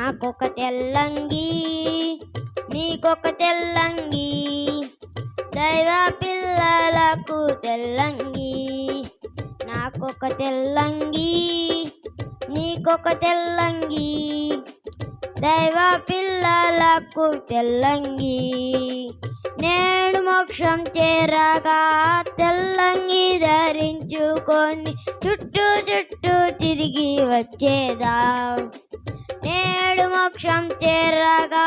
నాకొక తెల్లంగి నీకొక తెల్లంగి దైవ పిల్లలకు తెల్లంగి నాకొక తెల్లంగి నీకొక తెల్లంగి దైవ పిల్లలకు తెల్లంగి నేడు మోక్షం చేరగా తెల్లంగి ధరించుకొని చుట్టూ చుట్టూ తిరిగి వచ్చేదా నేడు మోక్షం చేరగా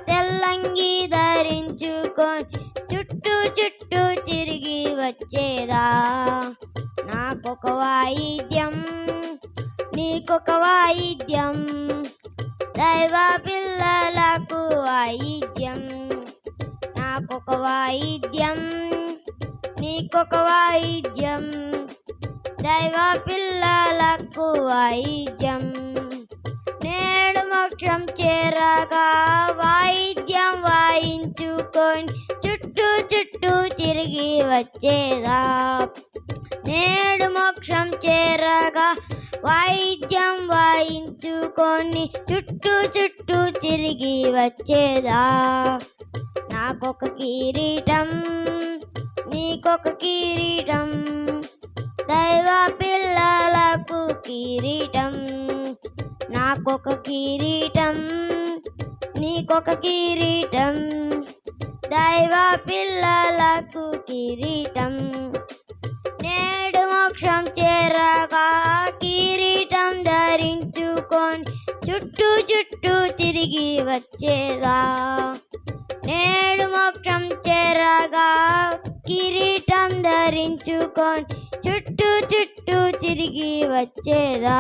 తెల్లంగి ధరించుకొని చుట్టూ చుట్టూ తిరిగి వచ్చేదా నాకొక వాయిద్యం నీకొక వాయిద్యం దైవ పిల్లలకు వాయిద్యం నాకొక వాయిద్యం నీకొక వాయిద్యం దైవ పిల్లలకు వాయిద్యం నేడు మోక్షం చేరగా వాయిద్యం వాయించుకొని చుట్టూ చుట్టూ తిరిగి వచ్చేదా నేడు మోక్షం చేరగా వాయిద్యం వాయించుకొని చుట్టూ చుట్టూ తిరిగి వచ్చేదా నాకొక కిరీటం నీకొక కిరీటం దైవ పిల్లలకు కిరీటం నాకొక కిరీటం నీకొక కిరీటం దైవ పిల్లలకు కిరీటం నేడు మోక్షం చేరగా కిరీటం ధరించుకొని చుట్టూ చుట్టూ తిరిగి వచ్చేదా నేడు మోక్షం చేరగా కిరీటం ధరించుకొని చుట్టూ చుట్టూ తిరిగి వచ్చేదా